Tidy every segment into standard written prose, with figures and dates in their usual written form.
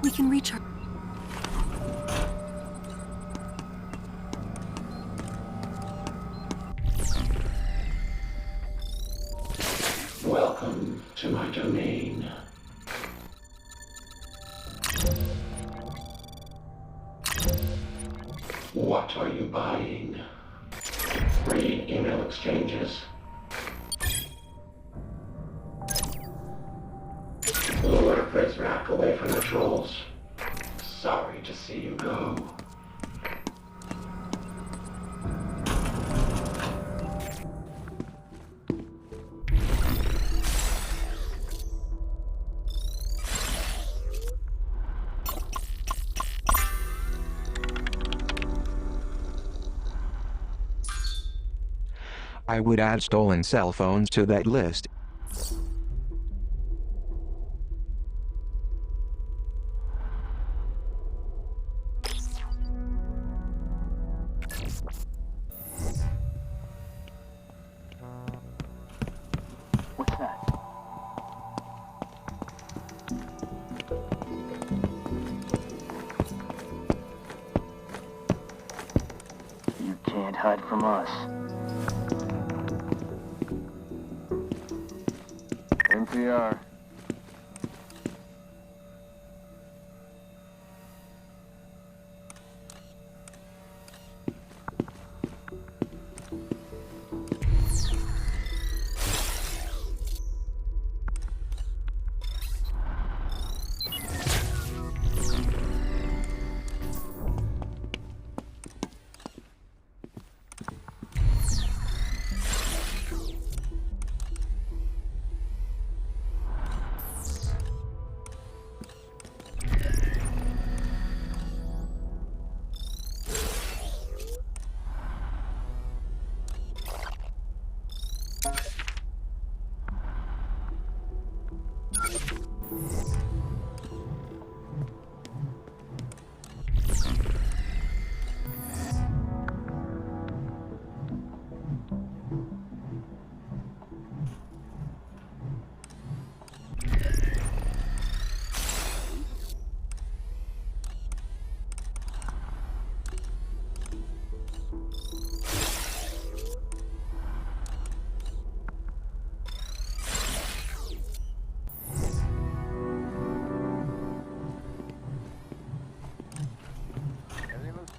We can reach her. Welcome to my domain. What are you buying? Read email exchanges. Lure Prizrak away from the trolls. Sorry to see you go. I would add stolen cell phones to that list. What's that? You can't hide from us. NPR.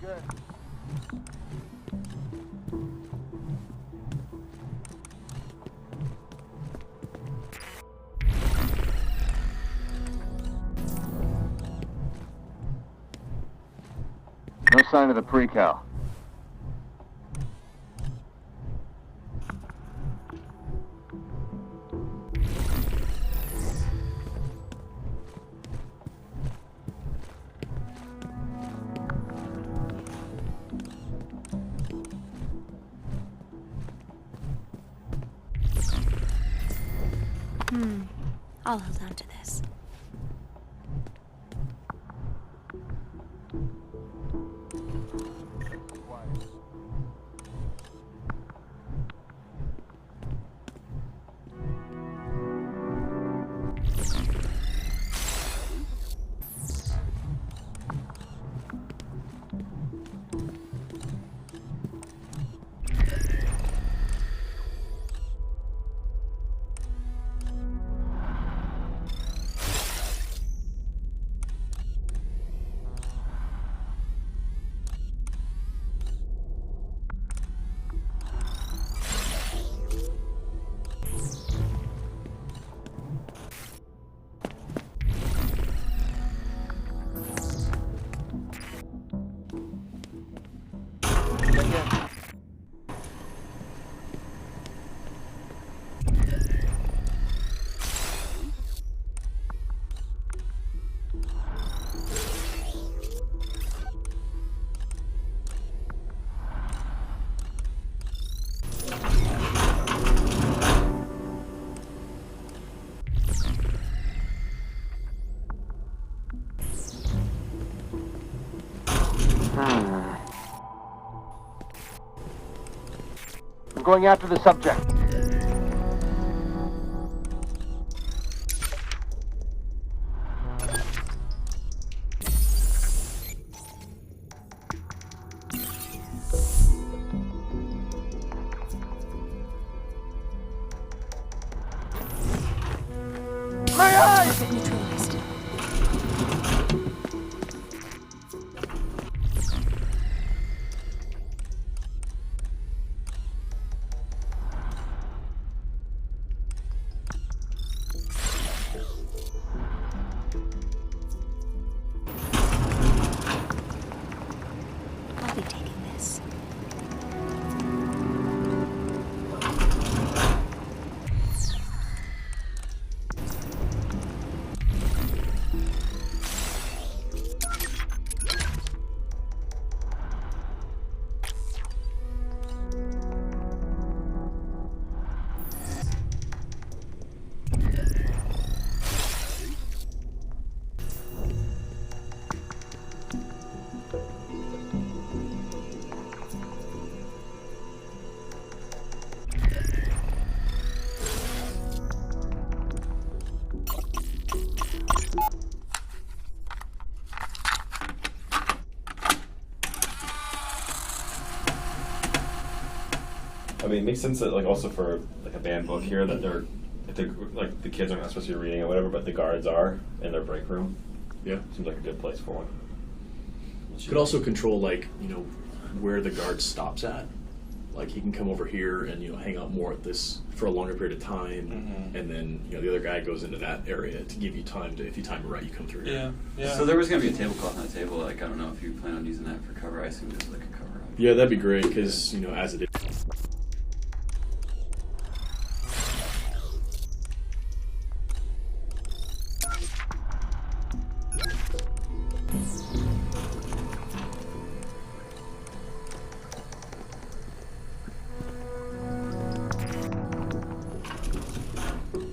Good. No sign of the pre-cal. I'll hold on to this. I'm going after the subject. My eyes! Target neutralized. I'll be taking this. I mean, it makes sense that, like, also for like a banned book here, that they're, if they, like, the kids are not supposed to be reading it, or whatever, but the guards are in their break room. Yeah. Seems like a good place for one. Could also control, like, you know, where the guard stops at. Like, he can come over here and, you know, hang out more at this for a longer period of time, and then, you know, the other guy goes into that area to give you time to, if you time it right, you come through here. Yeah. So there was going to be a tablecloth on the table. Like, I don't know if you plan on using that for cover. I assume this is like a cover up. Yeah, that'd be great, because, you know, as it is.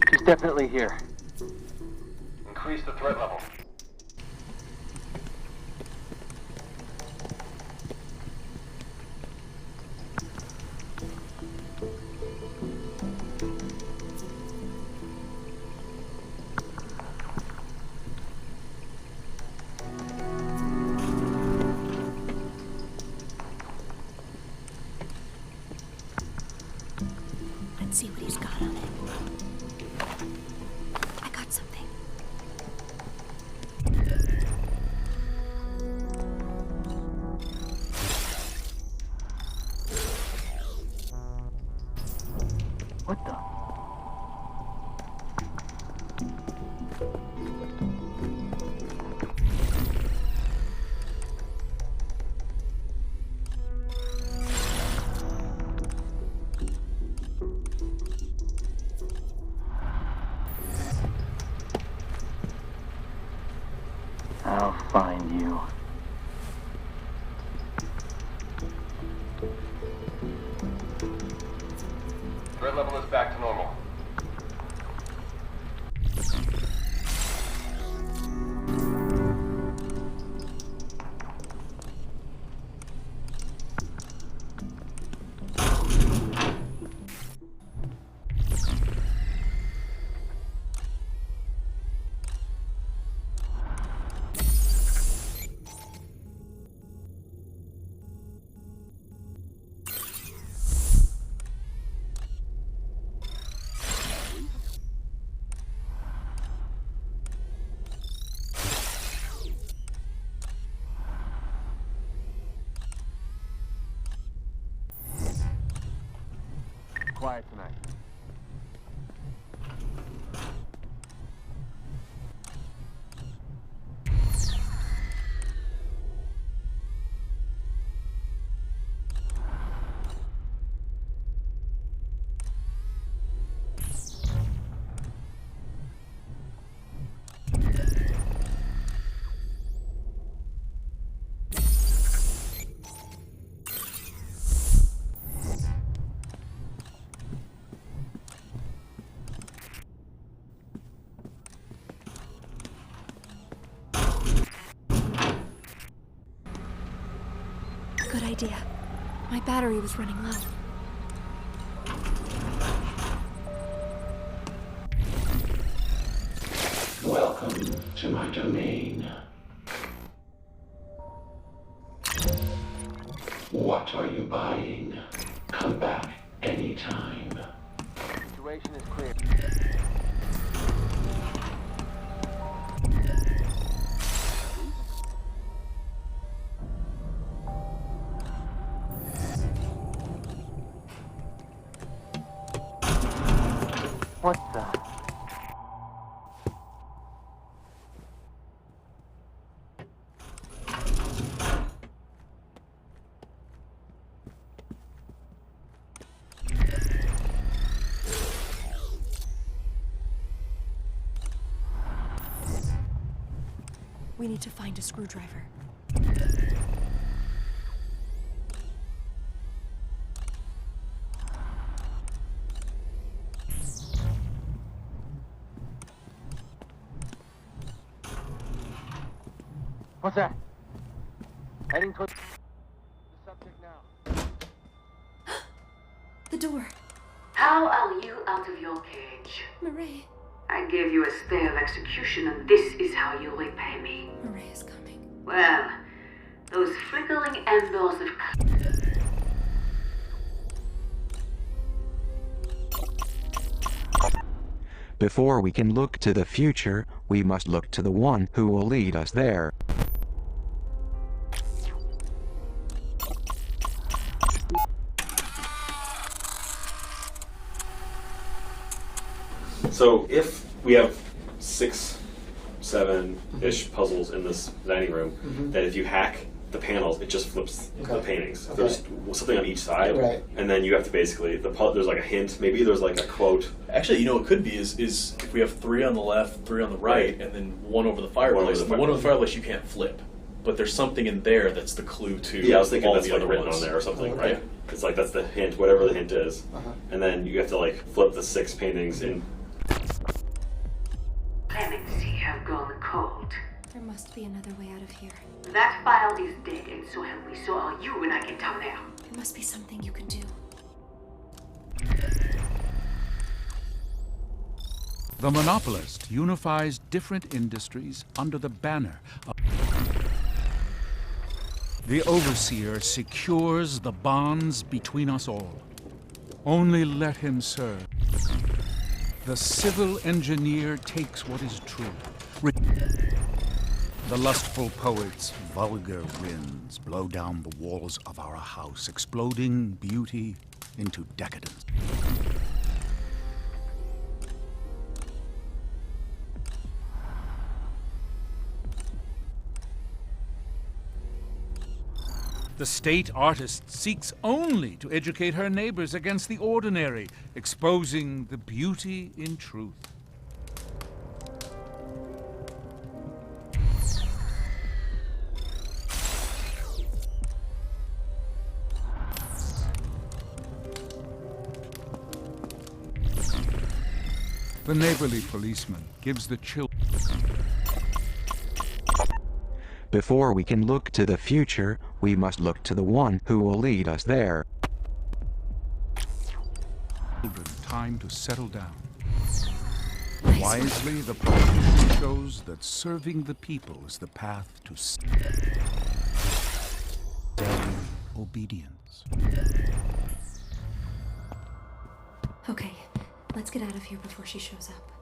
She's definitely here. Increase the threat level. Let's see what he's got on it. I got something. What the? I'll find you. Threat level is back to normal. Quiet tonight. Good idea. My battery was running low. Welcome to my domain. What are you buying? Come back anytime. Situation is clear. What the? We need to find a screwdriver. What's that? Heading towards the subject now. The door. How are you out of your cage? Murray. I gave you a stay of execution, and this is how you repay me. Murray is coming. Well, those flickering embers of... Before we can look to the future, we must look to the one who will lead us there. So if we have 6, 7-ish puzzles in this dining room, then if you hack the panels, it just flips the paintings. Okay. There's something on each side, Right. and then you have to basically, there's like a hint, maybe there's like a quote. Actually, you know, it could be is if we have 3 on the left, 3 on the right, and then 1 over the fireplace. The one over the fireplace you can't flip, but there's something in there that's the clue to. Yeah, I was thinking all that's the like other written ones. on there or something, Okay. right? It's like that's the hint, whatever the hint is, Uh-huh. and then you have to like flip the 6 paintings in. Clemency have gone cold. There must be another way out of here. That file is dead, and so help me, so are you when I get down there. There must be something you can do. The monopolist unifies different industries under the banner of... The overseer secures the bonds between us all. Only let him serve. The civil engineer takes what is true. The lustful poet's vulgar winds blow down the walls of our house, exploding beauty into decadence. The state artist seeks only to educate her neighbors against the ordinary, exposing the beauty in truth. The neighborly policeman gives the children. Before we can look to the future, we must look to the one who will lead us there. Time to settle down. Wisely, the politician shows that serving the people is the path to obedience. Okay, let's get out of here before she shows up.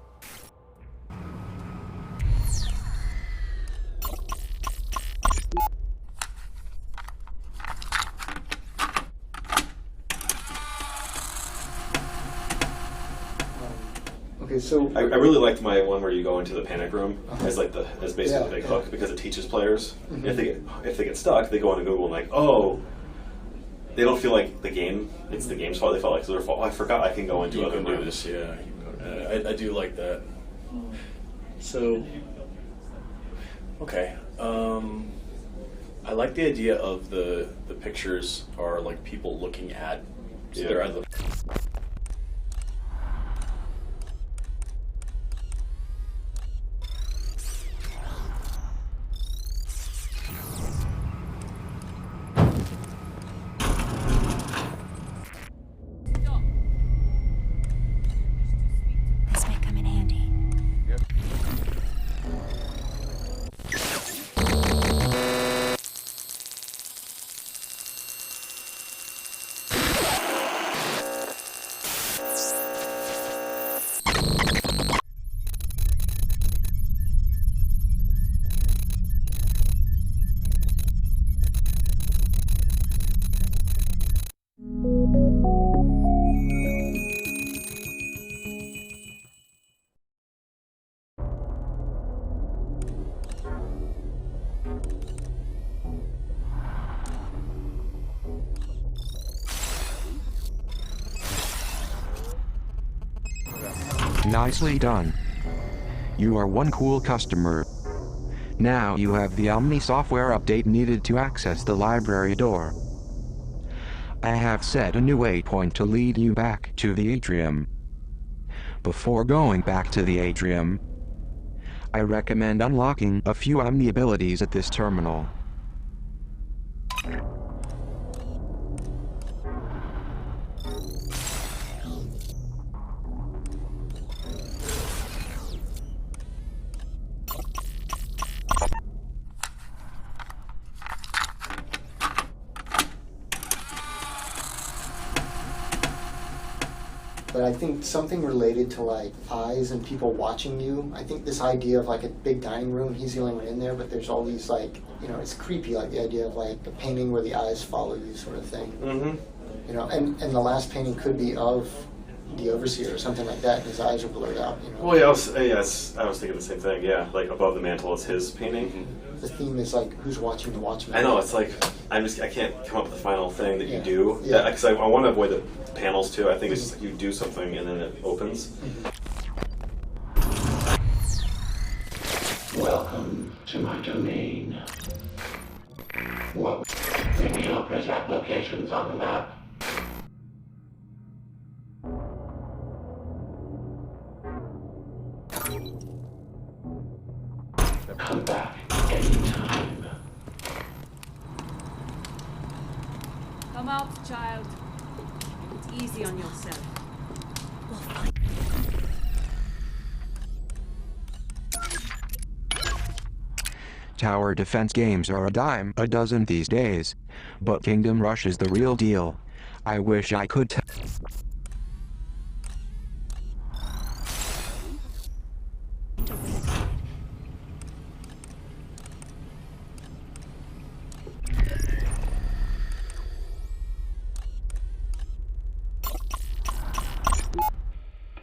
Okay, so I really liked my one where you go into the panic room as like as basically Yeah, the big yeah. hook because it teaches players if they get stuck, they go on to Google and like, oh, they don't feel like the game. It's the game's fault. They felt like it's their fault. Oh, I forgot I can go into You other can do rooms. this, yeah. I do like that. So, okay. I like the idea of the pictures are like people looking at. So Yeah. they're either This may come in handy. Nicely done. You are one cool customer. Now you have the Omni software update needed to access the library door. I have set a new waypoint to lead you back to the atrium. Before going back to the atrium, I recommend unlocking a few Omni abilities at this terminal. But I think something related to like eyes and people watching you. I think this idea of like a big dining room, he's the only one in there, but there's all these like, you know, it's creepy, like the idea of like a painting where the eyes follow you sort of thing. Mm-hmm. You know, and the last painting could be of the overseer or something like that, and his eyes are blurred out, you know. Well, yeah, I was thinking the same thing, yeah. Like above the mantle is his painting. The theme is like, who's watching the Watchmen? I know, it's like, I can't come up with the final thing that you do. Yeah. Because I want to avoid the panels too. I think it's just like you do something and then it opens. Welcome to my domain. What bringing up as applications on the map? Come back anytime. Come out, child. It's easy on yourself. Tower defense games are a dime a dozen these days, but Kingdom Rush is the real deal. I wish I could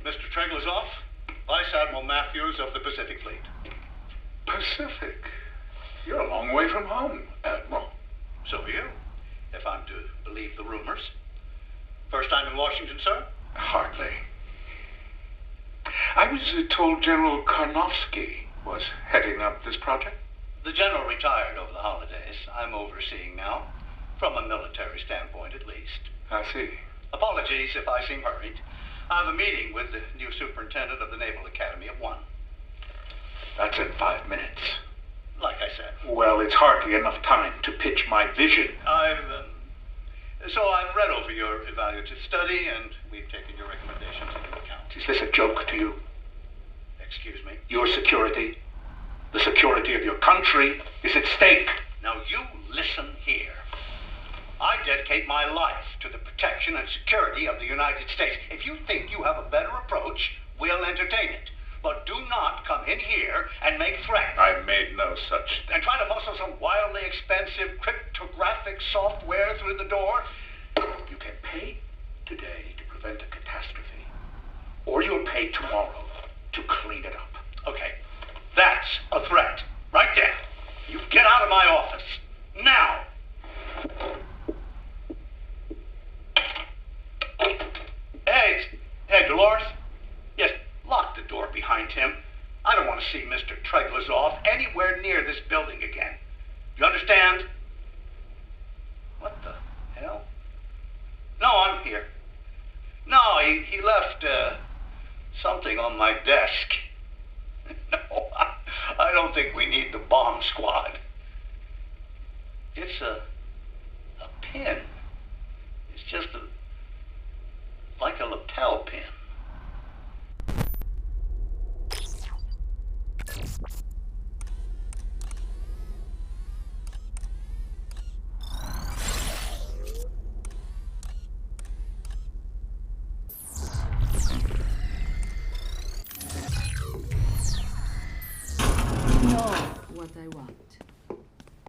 Mr. Treglazoff, Vice Admiral Matthews of the Pacific Fleet. Pacific? You're a long way from home, Admiral. So are you, if I'm to believe the rumors. First time in Washington, sir? Hardly. I was told General Karnofsky was heading up this project. The general retired over the holidays. I'm overseeing now, from a military standpoint at least. I see. Apologies if I seem hurried. I have a meeting with the new superintendent of the Naval Academy at 1. That's in 5 minutes. Like I said. Well, it's hardly enough time to pitch my vision. So I've read over your evaluative study, and we've taken your recommendations into account. Is this a joke to you? Excuse me? Your security, the security of your country, is at stake. Now you listen here. I dedicate my life to the protection and security of the United States. If you think you have a better approach, we'll entertain it. But do not come in here and make threats. I made no such... And try to muscle some wildly expensive cryptographic software through the door. You can pay today to prevent a catastrophe. Or you'll pay tomorrow to clean it up. Okay, that's a threat. Right there. You get out of my office. Now. Hey, Dolores. Yes, lock the door behind him. I don't want to see Mr. Treglazoff anywhere near this building again. You understand? What the hell? No, I'm here. No, he left something on my desk. No, I don't think we need the bomb squad. It's a pin. It's just like a lapel pin. What I want.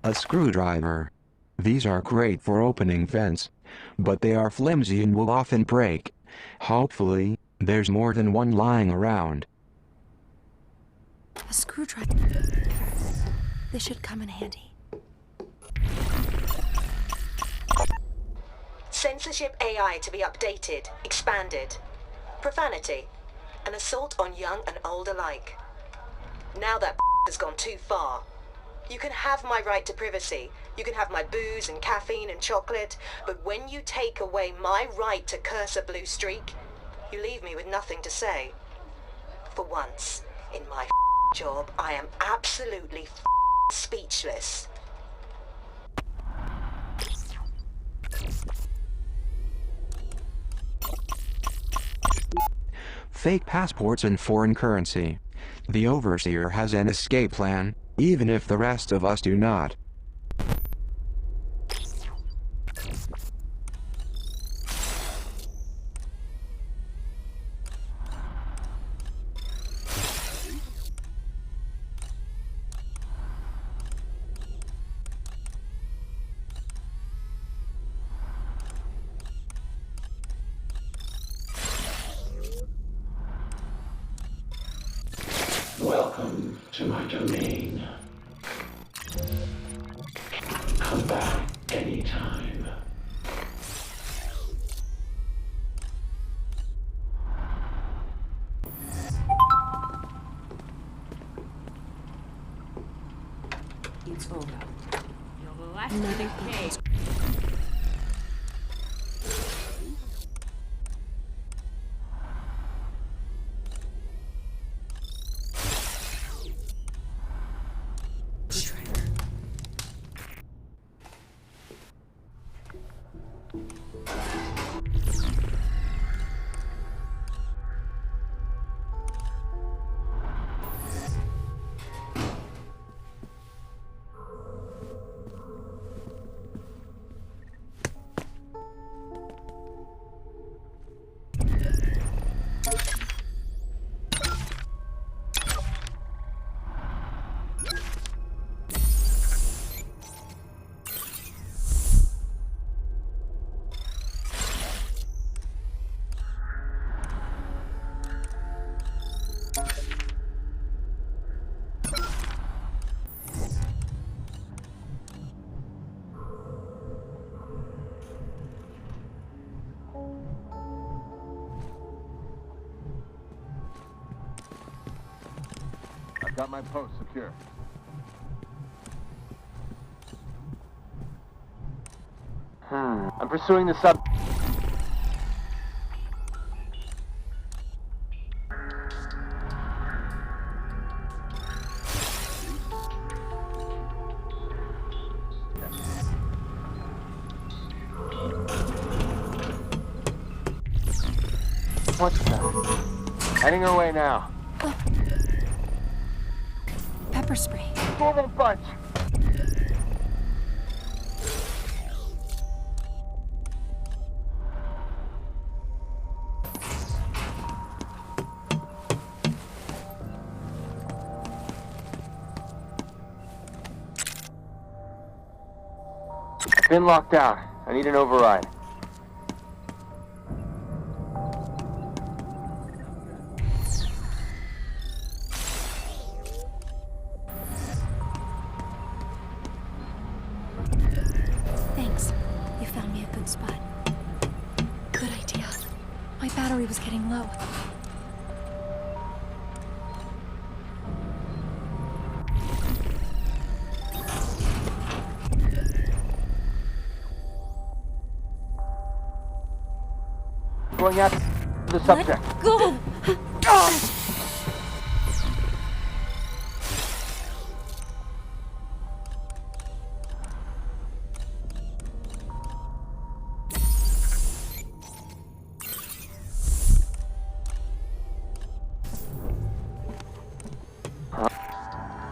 A screwdriver. These are great for opening vents, but they are flimsy and will often break. Hopefully, there's more than one lying around. A screwdriver. This should come in handy. Censorship AI to be updated, expanded. Profanity. An assault on young and old alike. Now that has gone too far. You can have my right to privacy. You can have my booze and caffeine and chocolate. But when you take away my right to curse a blue streak, you leave me with nothing to say. For once, in my job, I am absolutely speechless. Fake passports and foreign currency. The Overseer has an escape plan, even if the rest of us do not. Welcome to my domain. Come back anytime. It's over. Nothing. I've got my post secure. I'm pursuing the sub... What's that? Heading our way now. Pepper spray. Normal bunch. I've been locked out. I need an override. Thanks. You found me a good spot. Good idea. My battery was getting low. Going after the subject. Let go!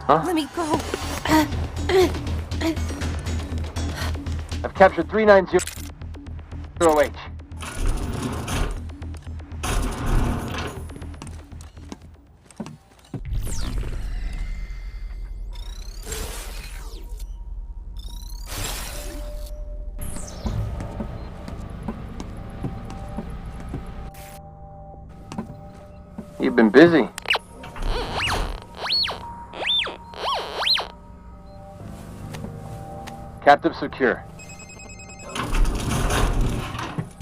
Huh? Let me go. I've captured 390H. You've been busy. Captive secure.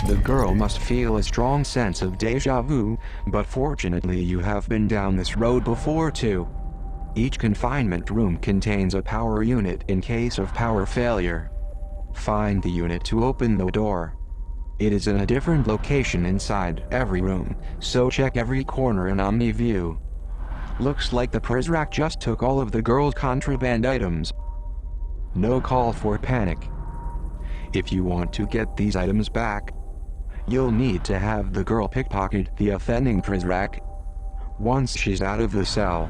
The girl must feel a strong sense of deja vu, but fortunately you have been down this road before too. Each confinement room contains a power unit in case of power failure. Find the unit to open the door. It is in a different location inside every room, so check every corner in Omni View. Looks like the Prizrak just took all of the girl's contraband items. No call for panic. If you want to get these items back, you'll need to have the girl pickpocket the offending Prizrak once she's out of the cell.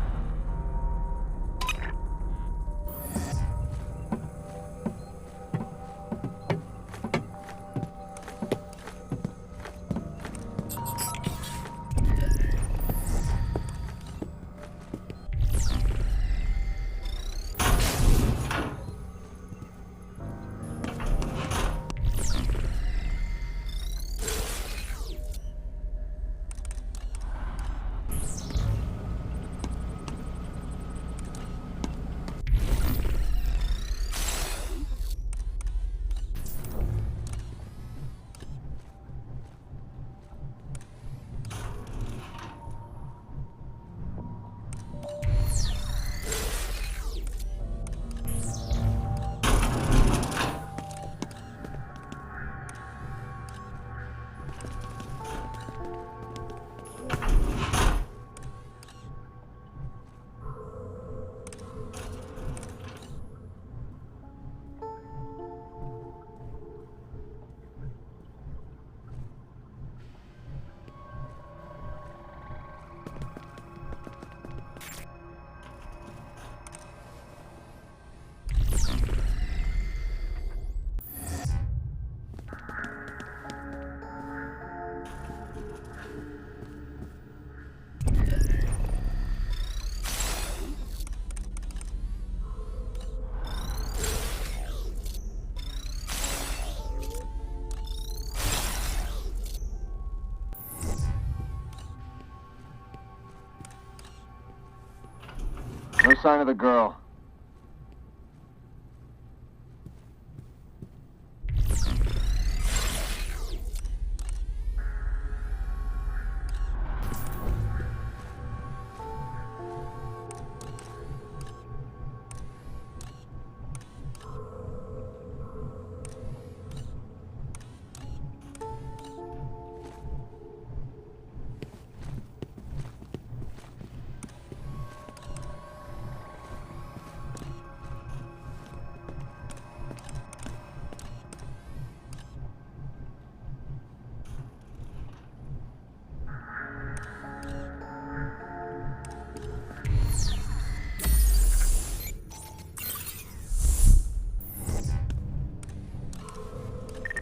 No sign of the girl.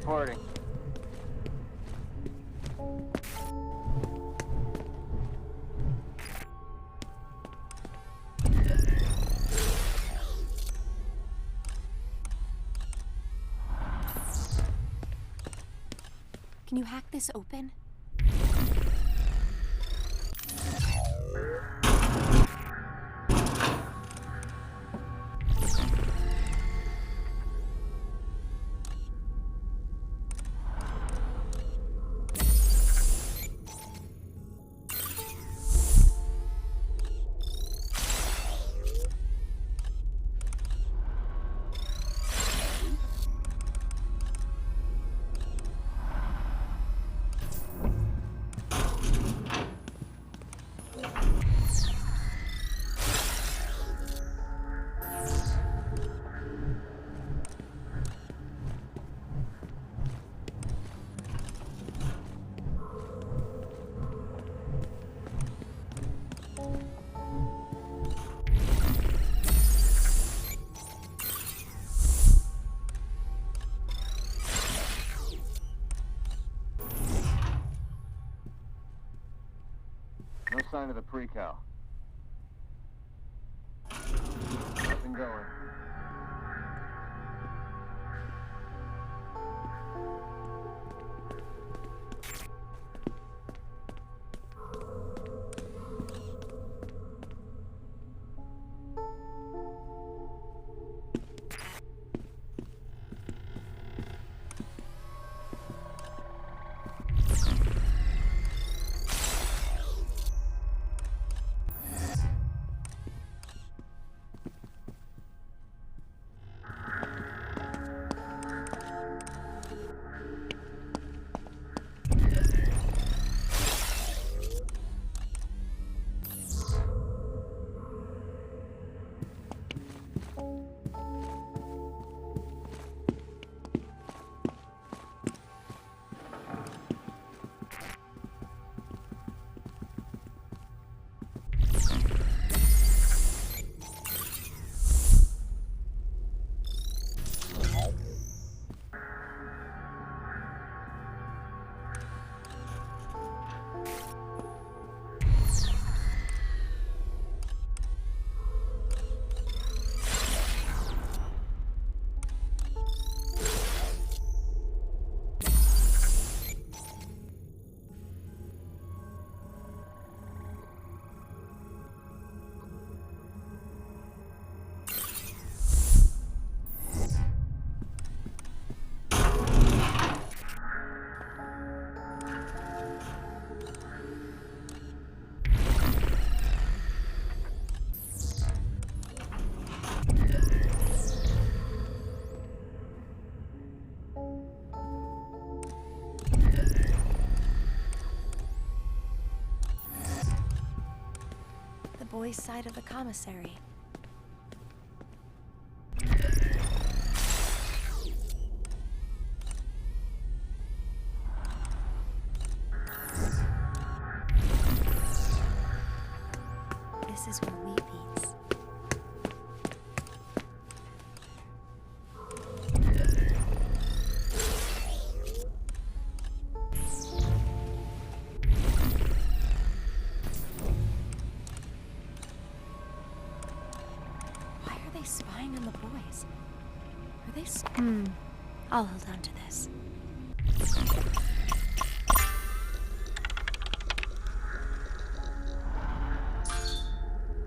Reporting. Can you hack this open? No sign of the pre-cal. Nothing going. boys' side of the commissary. This is where we meet. Why are they spying on the boys? Are they I'll hold on to this.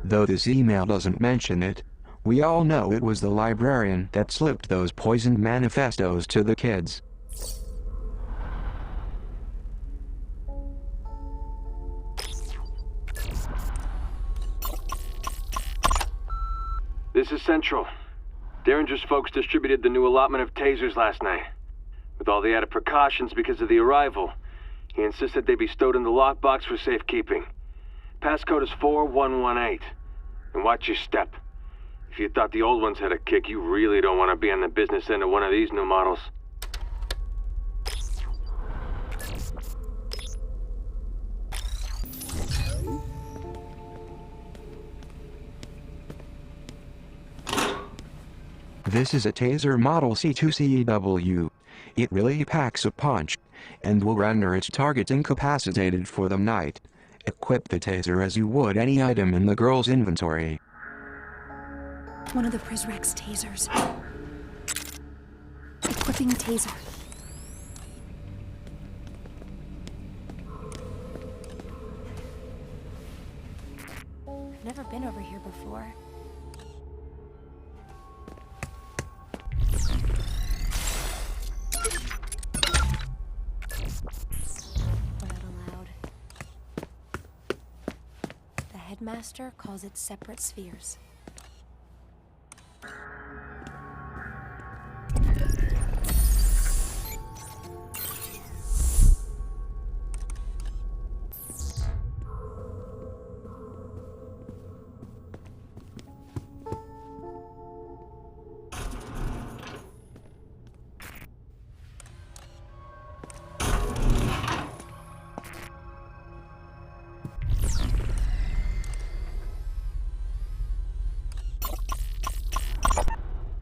Though this email doesn't mention it, we all know it was the librarian that slipped those poisoned manifestos to the kids. This is Central. Derringer's folks distributed the new allotment of tasers last night. With all the added precautions because of the arrival, he insisted they be stowed in the lockbox for safekeeping. Passcode is 4118. And watch your step. If you thought the old ones had a kick, you really don't want to be on the business end of one of these new models. This is a taser model C2CW. It really packs a punch, and will render its target incapacitated for the night. Equip the taser as you would any item in the girl's inventory. One of the Prizrek's tasers. Equipping taser. I've never been over here before. We're not allowed. The headmaster calls it separate spheres.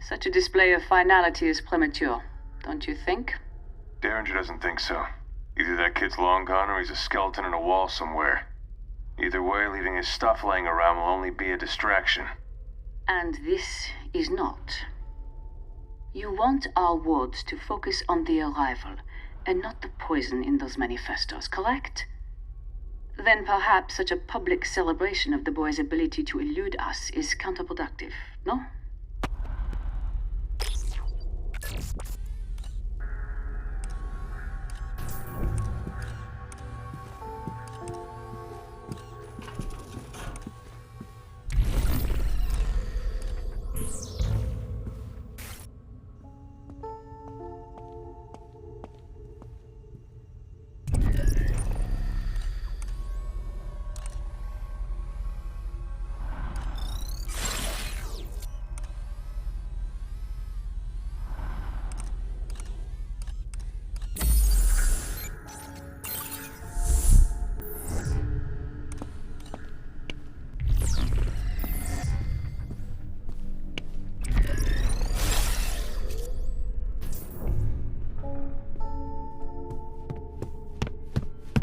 Such a display of finality is premature, don't you think? Derringer doesn't think so. Either that kid's long gone or he's a skeleton in a wall somewhere. Either way, leaving his stuff laying around will only be a distraction. And this is not. You want our wards to focus on the arrival, and not the poison in those manifestos, correct? Then perhaps such a public celebration of the boy's ability to elude us is counterproductive, no?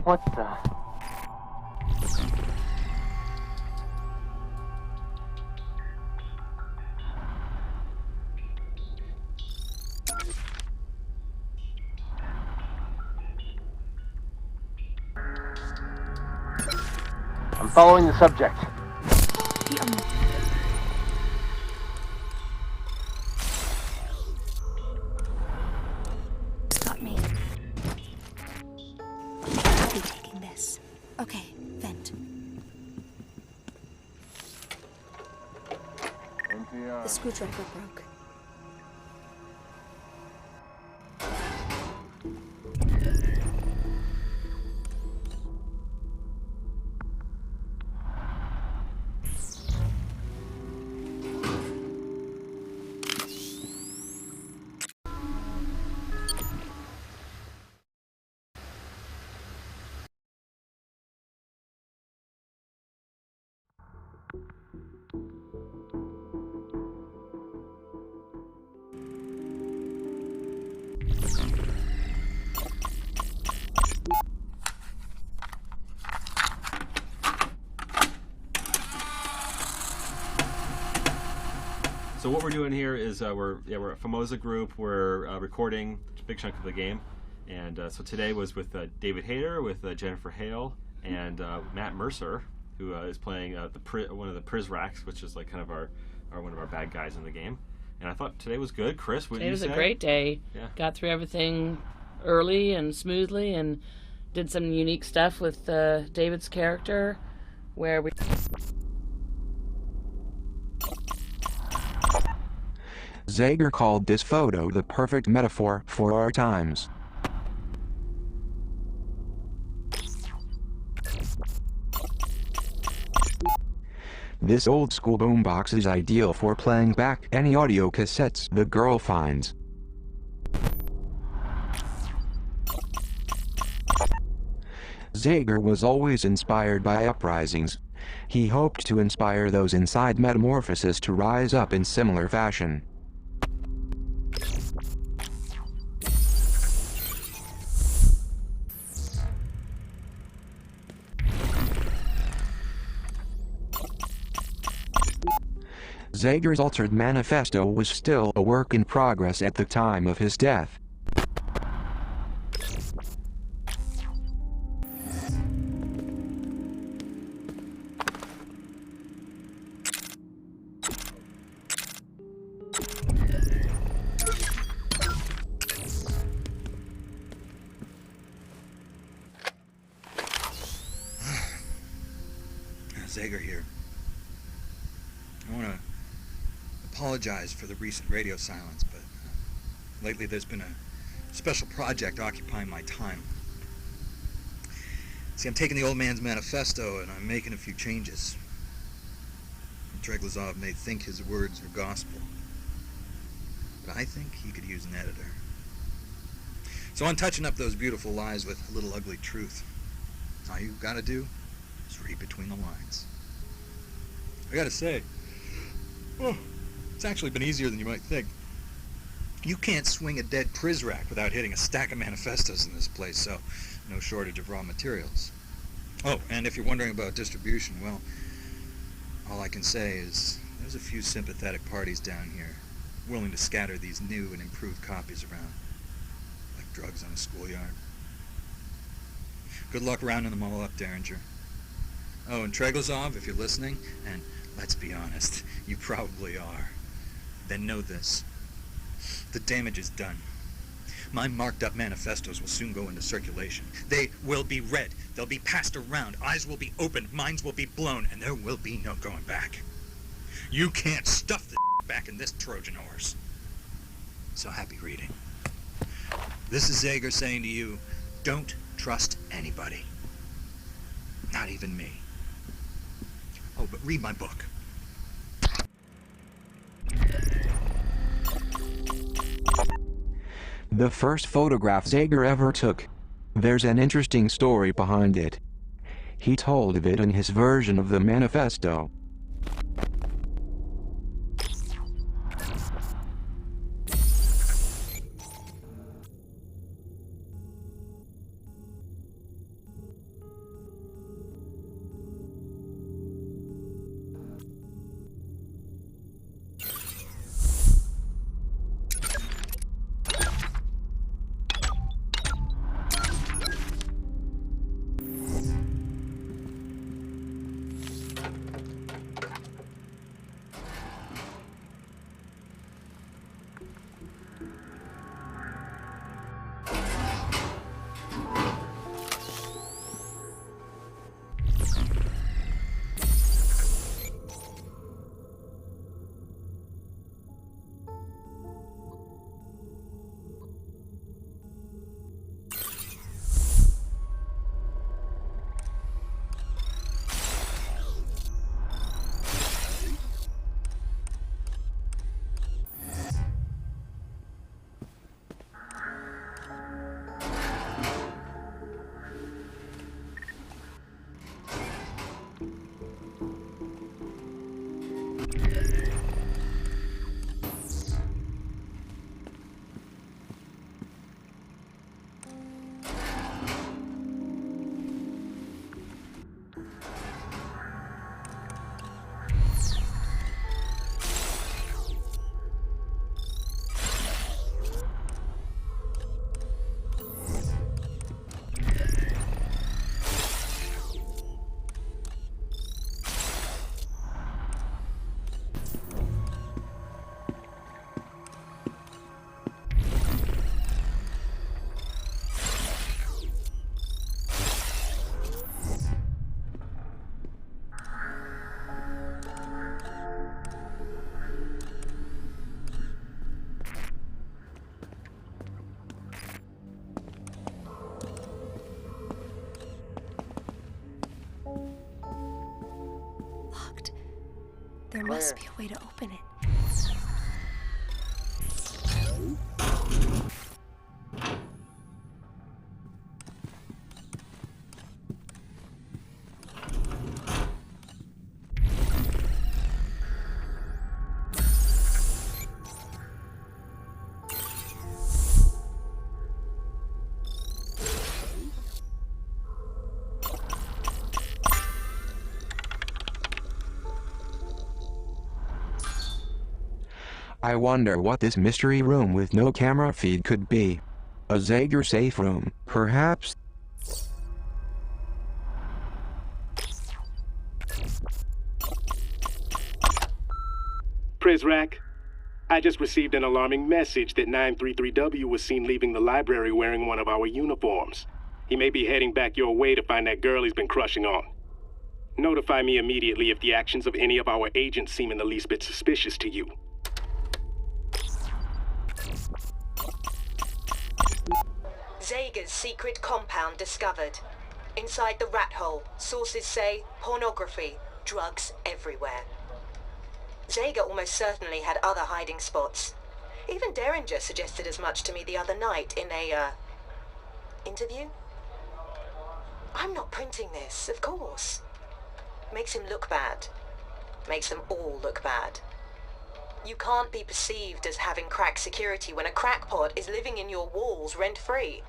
What the? I'm following the subject. Got me. I'll be taking this. Okay, vent. The screwdriver broke. So what we're doing here is we're a Famosa group. We're recording a big chunk of the game, and so today was with David Hayter, with Jennifer Hale, and Matt Mercer, who is playing one of the Prizracs, which is like kind of one of our bad guys in the game. And I thought today was good. Chris, what did you say? It was a great day. Yeah. Got through everything early and smoothly, and did some unique stuff with David's character, where we. Zager called this photo the perfect metaphor for our times. This old school boombox is ideal for playing back any audio cassettes the girl finds. Zager was always inspired by uprisings. He hoped to inspire those inside Metamorphosis to rise up in similar fashion. Zager's altered manifesto was still a work in progress at the time of his death. Zager here. I want to apologize for the recent radio silence, but lately there's been a special project occupying my time. See, I'm taking the old man's manifesto and I'm making a few changes. Treglazov may think his words are gospel, but I think he could use an editor. So I'm touching up those beautiful lies with a little ugly truth. All you gotta do is read between the lines. I gotta say, it's actually been easier than you might think. You can't swing a dead Prizrak without hitting a stack of manifestos in this place, so no shortage of raw materials. Oh, and if you're wondering about distribution, well, all I can say is there's a few sympathetic parties down here willing to scatter these new and improved copies around, like drugs on a schoolyard. Good luck rounding them all up, Derringer. Oh, and Treglazov, if you're listening, and let's be honest, you probably are, then know this. The damage is done. My marked up manifestos will soon go into circulation. They will be read. They'll be passed around. Eyes will be opened. Minds will be blown. And there will be no going back. You can't stuff the back in this Trojan horse. So happy reading. This is Zager saying to you, don't trust anybody. Not even me. Oh, but read my book. The first photograph Zager ever took. There's an interesting story behind it. He told of it in his version of the manifesto. There must be a way to open it. I wonder what this mystery room with no camera feed could be. A Zager safe room, perhaps? Prizrak, I just received an alarming message that 933W was seen leaving the library wearing one of our uniforms. He may be heading back your way to find that girl he's been crushing on. Notify me immediately if the actions of any of our agents seem in the least bit suspicious to you. Zager's secret compound discovered. Inside the rat hole, sources say pornography, drugs everywhere. Zager almost certainly had other hiding spots. Even Derringer suggested as much to me the other night in a, interview. I'm not printing this, of course. Makes him look bad. Makes them all look bad. You can't be perceived as having crack security when a crackpot is living in your walls rent-free.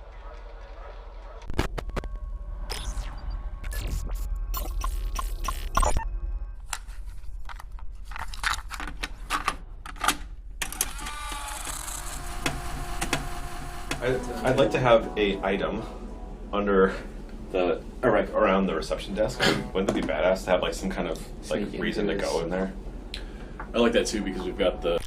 I'd like to have a item under the around the reception desk. Wouldn't that be badass to have like some kind of like reason to go in there? I like that too because we've got the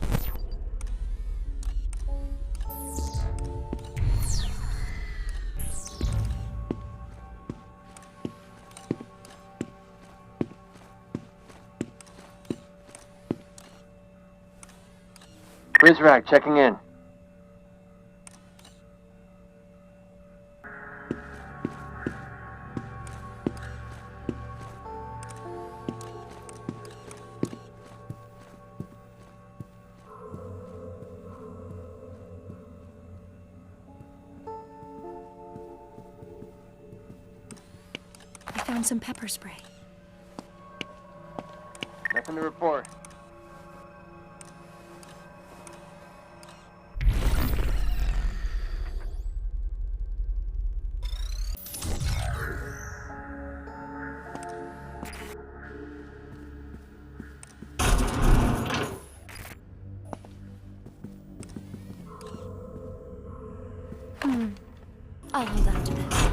Prizrak, checking in. I found some pepper spray. Nothing to report. I'll hold on to this.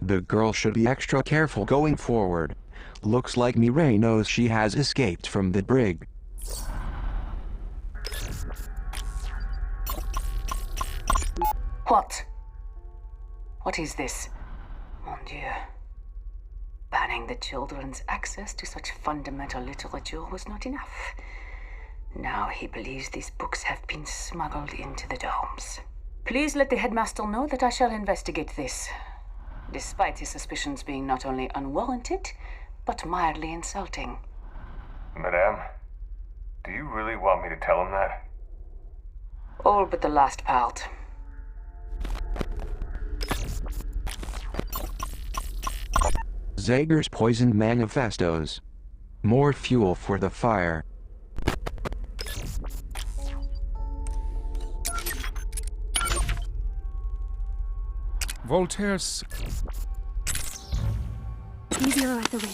The girl should be extra careful going forward. Looks like Mireille knows she has escaped from the brig. What? What is this? Mon Dieu. Banning the children's access to such fundamental literature was not enough. Now he believes these books have been smuggled into the domes. Please let the headmaster know that I shall investigate this, despite his suspicions being not only unwarranted, but mildly insulting. Madame, do you really want me to tell him that? All but the last part. Zager's poisoned manifestos. More fuel for the fire. Voltaire's... Zero at the ready.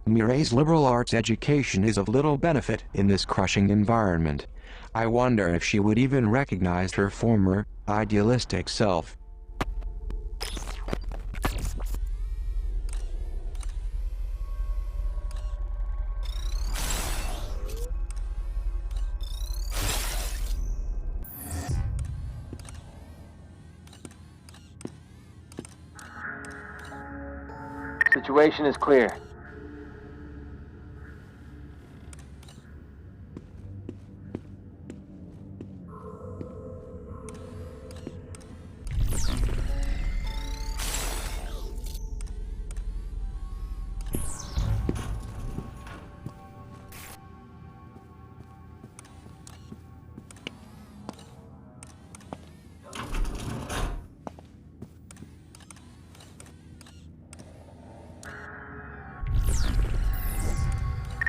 Mireille's liberal arts education is of little benefit in this crushing environment. I wonder if she would even recognize her former, idealistic self. Situation is clear.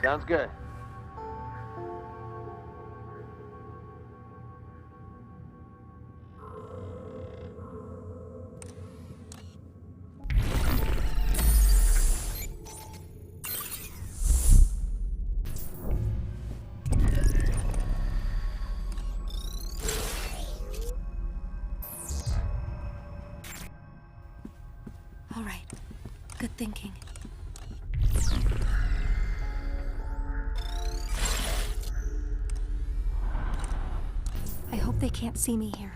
Sounds good. All right. Good thinking. I hope they can't see me here.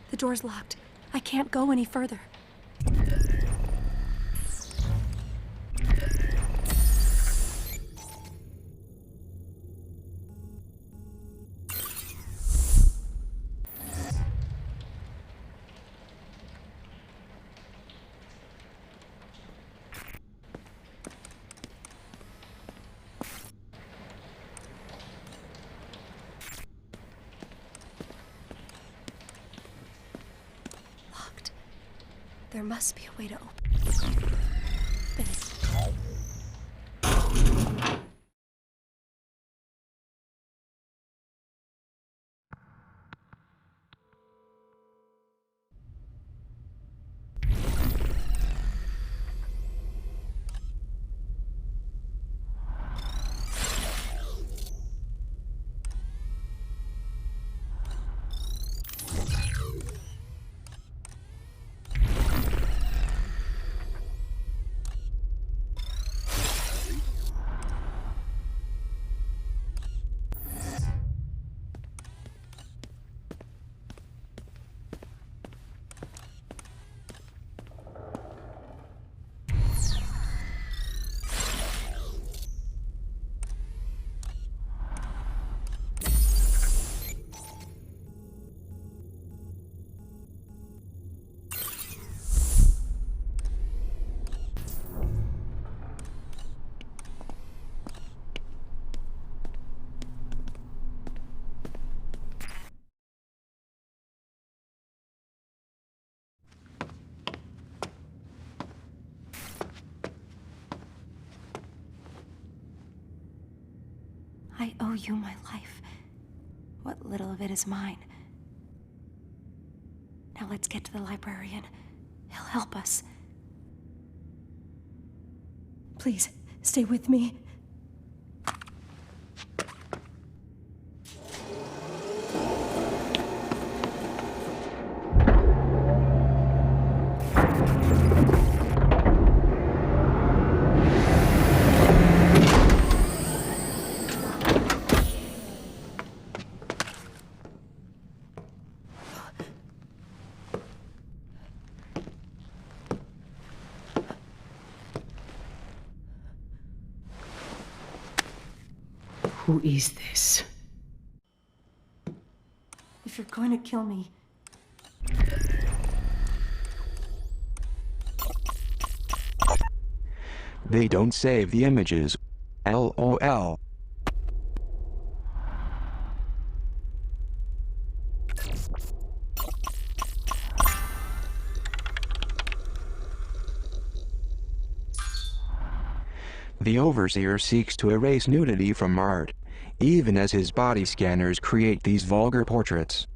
The door's locked. I can't go any further. There must be a way to open it. I owe you my life. What little of it is mine. Now let's get to the librarian. He'll help us. Please, stay with me. Who is this? If you're going to kill me, They don't save the images. LOL. The Overseer seeks to erase nudity from art. even as his body scanners create these vulgar portraits.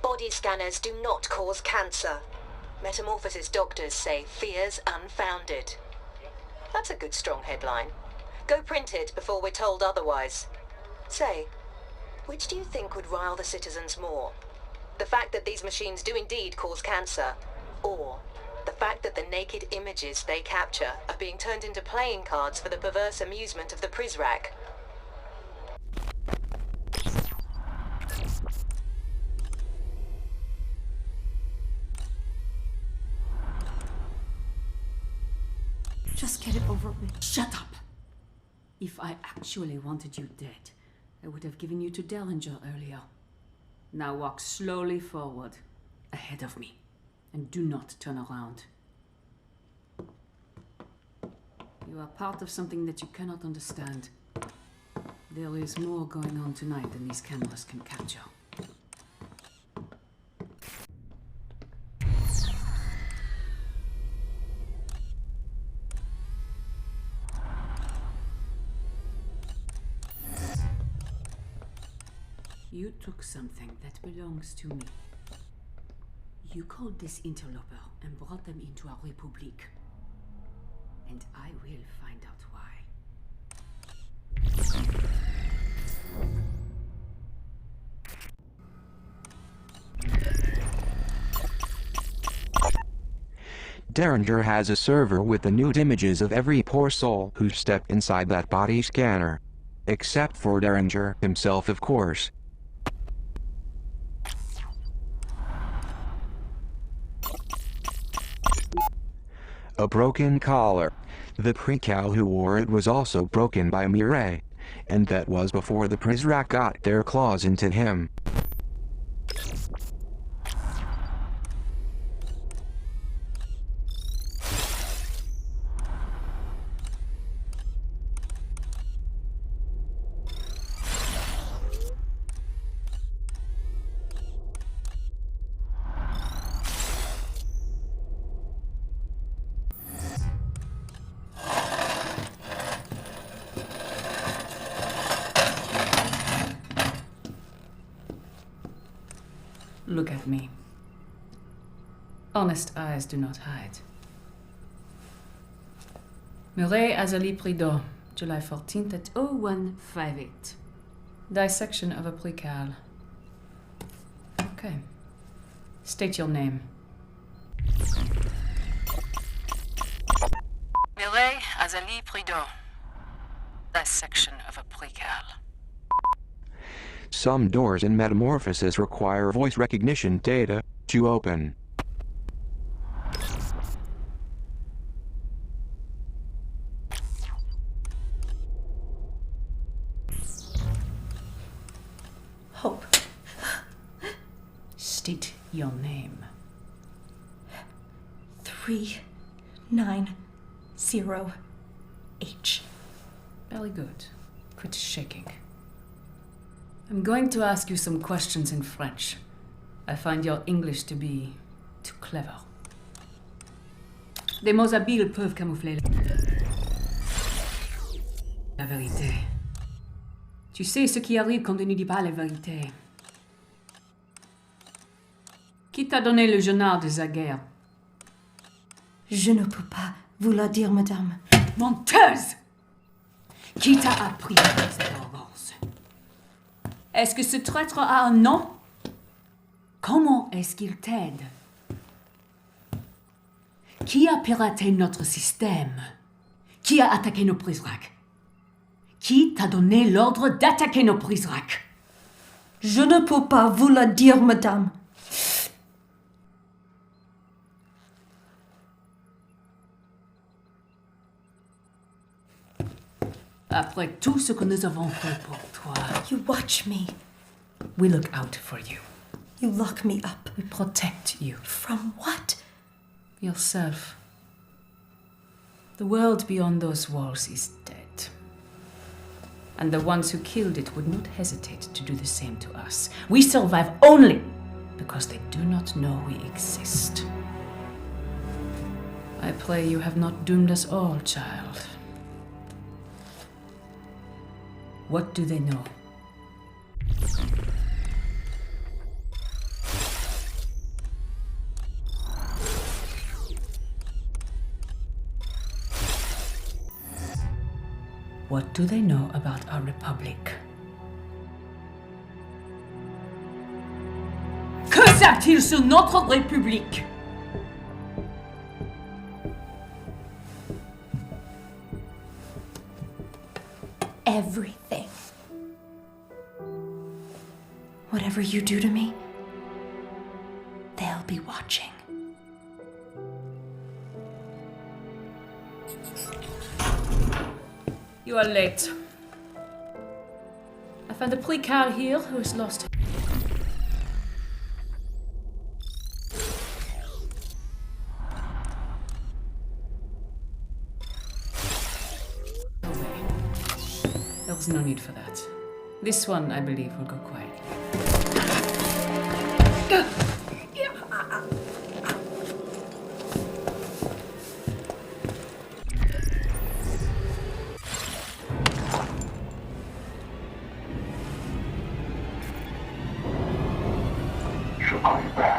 Body scanners do not cause cancer. Metamorphosis doctors say fears unfounded. That's a good strong headline. Go print it before we're told otherwise. Say, which do you think would rile the citizens more? The fact that these machines do indeed cause cancer, or the fact that the naked images they capture are being turned into playing cards for the perverse amusement of the Prizrak? Just get it over with. Shut up! If I actually wanted you dead, I would have given you to Derringer earlier. Now walk slowly forward, ahead of me, and do not turn around. You are part of something that you cannot understand. There is more going on tonight than these cameras can capture. You took something that belongs to me. You called this interloper and brought them into our République. And I will find out why. Derringer has a server with the nude images of every poor soul who stepped inside that body scanner. Except for Derringer himself, of course. A broken collar. The Precal who wore it was also broken by Mireille, and that was before the Prizrak got their claws into him. Look at me. Honest eyes do not hide. Mireille Azali Prideaux, July 14th at 0158. Dissection of a precal. Okay. State your name. Mireille Azali Prideaux. Dissection of a precal. Some doors in Metamorphosis require voice recognition data to open. Hope. State your name. 390H. Very good. Quit shaking. I'm going to ask you some questions in French. I find your English to be too clever. Des mots habiles peuvent camoufler la vérité. Tu sais ce qui arrive quand on ne dit pas la vérité. Qui t'a donné le journal de Zaguerre? Je ne peux pas vous le dire, madame. Menteuse! Qui t'a appris cette arrogance? Est-ce que ce traître a un nom? Comment est-ce qu'il t'aide? Qui a piraté notre système? Qui a attaqué nos Prizrak? Qui t'a donné l'ordre d'attaquer nos Prizrak? Je ne peux pas vous le dire, madame. Après tout ce que nous avons fait pour toi, You watch me. we look out for you. You lock me up. We protect you. From what? Yourself. The world beyond those walls is dead. And the ones who killed it would not hesitate to do the same to us. We survive only because they do not know we exist. I pray you have not doomed us all, child. What do they know? What do they know about our Republic? Que savent-ils sur notre République? Everything. Whatever you do to me, they'll be watching. You are late. I found a precal here who is lost. There was no need for that. This one, I believe, will go quietly. She'll call you back.